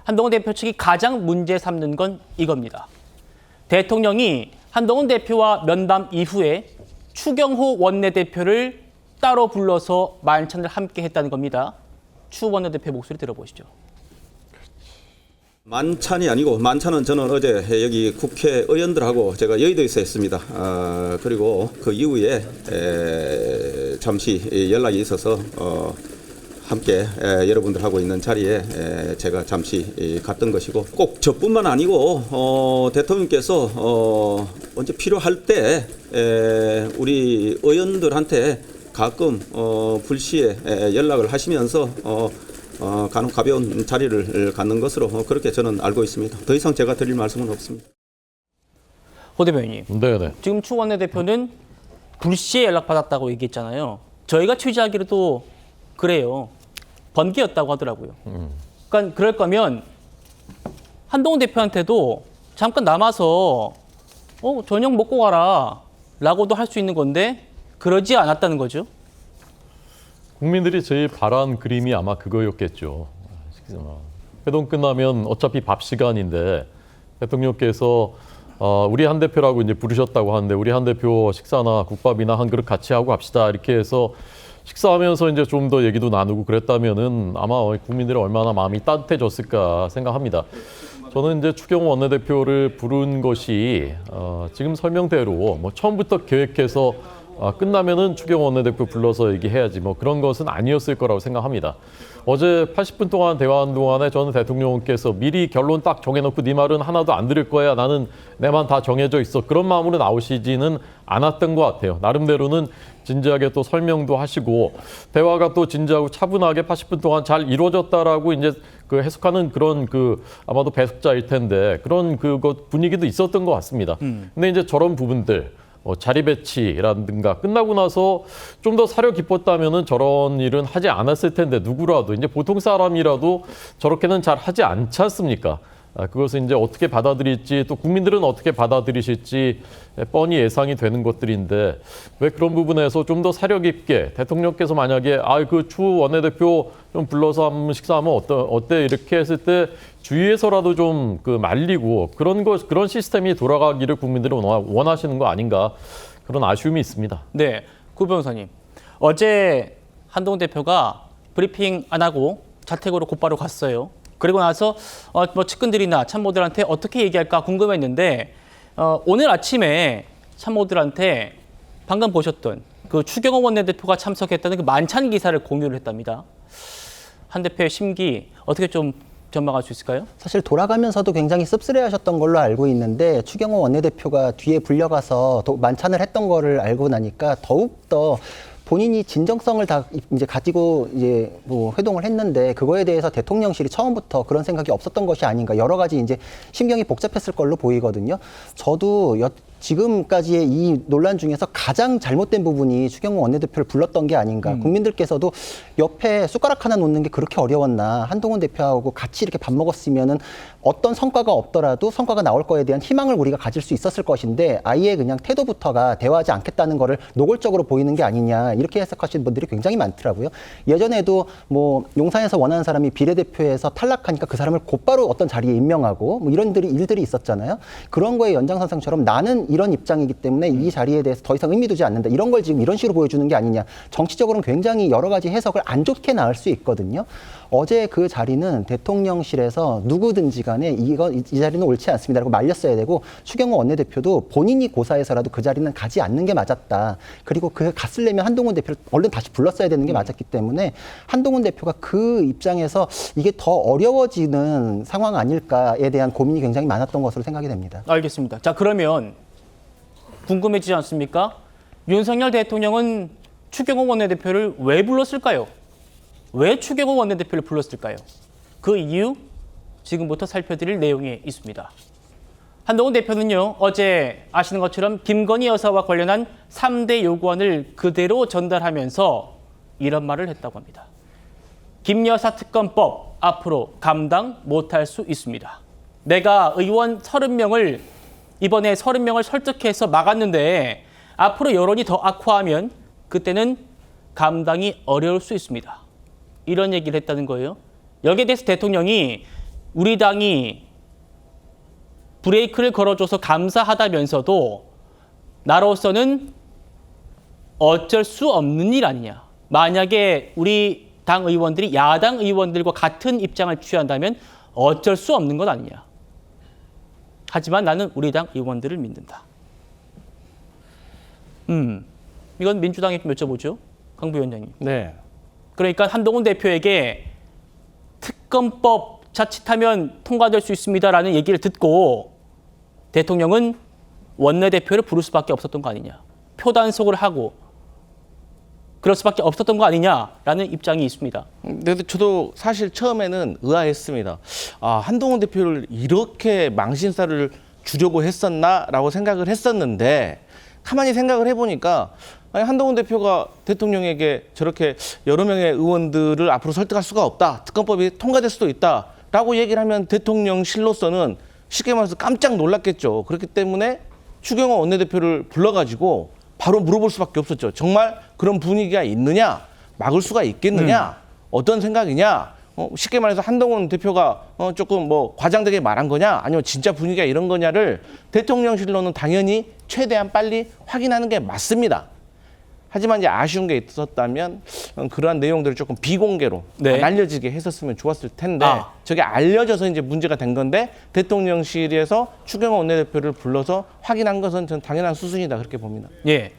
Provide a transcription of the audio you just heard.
한동훈 대표 측이 가장 문제 삼는 건 이겁니다. 대통령이 한동훈 대표와 면담 이후에 추경호 원내대표를 따로 불러서 만찬을 함께 했다는 겁니다. 추 원내대표 목소리 들어보시죠. 만찬이 아니고, 만찬은 저는 어제 여기 국회의원들하고 제가 여의도에서 했습니다. 그리고 그 이후에 잠시 연락이 있어서 함께 여러분들하고 있는 자리에 제가 잠시 갔던 것이고, 꼭 저뿐만 아니고 대통령께서 언제 필요할 때 우리 의원들한테 가끔 불시에 연락을 하시면서 간혹 가벼운 자리를 갖는 것으로 그렇게 저는 알고 있습니다. 더 이상 제가 드릴 말씀은 없습니다. 호 대변인님, 네네. 지금 추 원내대표는 불시에 연락받았다고 얘기했잖아요. 저희가 취재하기로도 그래요. 번개였다고 하더라고요. 그러니까 그럴 거면 한동훈 대표한테도 잠깐 남아서 저녁 먹고 가라 라고도 할 수 있는 건데 그러지 않았다는 거죠. 국민들이 제일 바란 그림이 아마 그거였겠죠. 회동 끝나면 어차피 밥 시간인데 대통령께서 우리 한 대표라고 이제 부르셨다고 하는데 우리 한 대표 식사나 국밥이나 한 그릇 같이 하고 갑시다 이렇게 해서 식사하면서 이제 좀 더 얘기도 나누고 그랬다면은 아마 국민들이 얼마나 마음이 따뜻해졌을까 생각합니다. 저는 이제 추경호 원내대표를 부른 것이 지금 설명대로 뭐 처음부터 계획해서 끝나면은 추경호 원내대표 불러서 얘기해야지 뭐 그런 것은 아니었을 거라고 생각합니다. 어제 80분 동안 대화한 동안에 저는 대통령께서 미리 결론 딱 정해놓고 네 말은 하나도 안 들을 거야. 나는 내 말 다 정해져 있어. 그런 마음으로 나오시지는 않았던 것 같아요. 나름대로는 진지하게 또 설명도 하시고 대화가 또 진지하고 차분하게 80분 동안 잘 이루어졌다라고 이제 그 해석하는 그런 아마도 배석자일 텐데 그런 분위기도 있었던 것 같습니다. 근데 이제 저런 부분들 자리 배치라든가 끝나고 나서 좀 더 사려 깊었다면은 저런 일은 하지 않았을 텐데 누구라도 이제 보통 사람이라도 저렇게는 잘 하지 않지 않습니까? 그것을 이제 어떻게 받아들일지 또 국민들은 어떻게 받아들이실지 뻔히 예상이 되는 것들인데 왜 그런 부분에서 좀 더 사려 깊게 대통령께서 만약에 그 추 원내대표 좀 불러서 한번 식사하면 어때 이렇게 했을 때 주위에서라도 좀 말리고 그런 시스템이 돌아가기를 국민들은 원하시는 거 아닌가 그런 아쉬움이 있습니다. 네, 구 변호사님. 어제 한동훈 대표가 브리핑 안 하고 자택으로 곧바로 갔어요. 그리고 나서 뭐 측근들이나 참모들한테 어떻게 얘기할까 궁금했는데 오늘 아침에 참모들한테 방금 보셨던 그 추경호 원내대표가 참석했다는 그 만찬 기사를 공유를 했답니다. 한 대표의 심기 어떻게 좀 전망할 수 있을까요? 사실 돌아가면서도 굉장히 씁쓸해하셨던 걸로 알고 있는데 추경호 원내대표가 뒤에 불려가서 만찬을 했던 거를 알고 나니까 더욱 더 본인이 진정성을 다 이제 가지고 이제 뭐 회동을 했는데 그거에 대해서 대통령실이 처음부터 그런 생각이 없었던 것이 아닌가 여러 가지 이제 심경이 복잡했을 걸로 보이거든요. 저도 지금까지의 이 논란 중에서 가장 잘못된 부분이 추경호 원내대표를 불렀던 게 아닌가. 국민들께서도 옆에 숟가락 하나 놓는 게 그렇게 어려웠나. 한동훈 대표하고 같이 이렇게 밥 먹었으면은 어떤 성과가 없더라도 성과가 나올 거에 대한 희망을 우리가 가질 수 있었을 것인데 아예 그냥 태도부터가 대화하지 않겠다는 거를 노골적으로 보이는 게 아니냐. 이렇게 해석하시는 분들이 굉장히 많더라고요. 예전에도 뭐 용산에서 원하는 사람이 비례대표에서 탈락하니까 그 사람을 곧바로 어떤 자리에 임명하고 뭐 이런 일들이 있었잖아요. 그런 거의 연장선상처럼 나는 이런 입장이기 때문에 이 자리에 대해서 더 이상 의미 두지 않는다. 이런 걸 지금 이런 식으로 보여주는 게 아니냐. 정치적으로는 굉장히 여러 가지 해석을 안 좋게 나올 수 있거든요. 어제 그 자리는 대통령실에서 누구든지 간에 이 자리는 옳지 않습니다라고 말렸어야 되고 추경호 원내대표도 본인이 고사해서라도 그 자리는 가지 않는 게 맞았다. 그리고 그 갔으려면 한동훈 대표를 얼른 다시 불렀어야 되는 게 맞았기 때문에 한동훈 대표가 그 입장에서 이게 더 어려워지는 상황 아닐까에 대한 고민이 굉장히 많았던 것으로 생각이 됩니다. 알겠습니다. 자, 그러면 궁금해지지 않습니까? 윤석열 대통령은 추경호 원내대표를 왜 불렀을까요? 왜 추경호 원내대표를 불렀을까요? 그 이유 지금부터 살펴드릴 내용이 있습니다. 한동훈 대표는요, 어제 아시는 것처럼 김건희 여사와 관련한 3대 요구안을 그대로 전달하면서 이런 말을 했다고 합니다. 김 여사 특검법 앞으로 감당 못할 수 있습니다. 내가 의원 30명을 이번에 30명을 설득해서 막았는데 앞으로 여론이 더 악화하면 그때는 감당이 어려울 수 있습니다. 이런 얘기를 했다는 거예요. 여기에 대해서 대통령이 우리 당이 브레이크를 걸어줘서 감사하다면서도 나로서는 어쩔 수 없는 일 아니냐. 만약에 우리 당 의원들이 야당 의원들과 같은 입장을 취한다면 어쩔 수 없는 것 아니냐. 하지만 나는 우리 당 의원들을 믿는다. 이건 민주당에 좀 여쭤보죠. 강 부위원장님. 네. 그러니까 한동훈 대표에게 특검법 자칫하면 통과될 수 있습니다라는 얘기를 듣고 대통령은 원내대표를 부를 수밖에 없었던 거 아니냐. 표단속을 하고 그럴 수밖에 없었던 거 아니냐라는 입장이 있습니다. 근데 저도 사실 처음에는 의아했습니다. 아, 한동훈 대표를 이렇게 망신살을 주려고 했었나라고 생각을 했었는데 가만히 생각을 해보니까 아니, 한동훈 대표가 대통령에게 저렇게 여러 명의 의원들을 앞으로 설득할 수가 없다. 특검법이 통과될 수도 있다라고 얘기를 하면 대통령실로서는 쉽게 말해서 깜짝 놀랐겠죠. 그렇기 때문에 추경호 원내대표를 불러가지고 바로 물어볼 수밖에 없었죠. 정말 그런 분위기가 있느냐? 막을 수가 있겠느냐? 어떤 생각이냐? 쉽게 말해서 한동훈 대표가 조금 뭐 과장되게 말한 거냐? 아니면 진짜 분위기가 이런 거냐를 대통령실로는 당연히 최대한 빨리 확인하는 게 맞습니다. 하지만 이제 아쉬운 게 있었다면 그러한 내용들을 조금 비공개로 네. 안 알려지게 했었으면 좋았을 텐데 아. 저게 알려져서 이제 문제가 된 건데 대통령실에서 추경호 원내대표를 불러서 확인한 것은 전 당연한 수순이다 그렇게 봅니다. 예.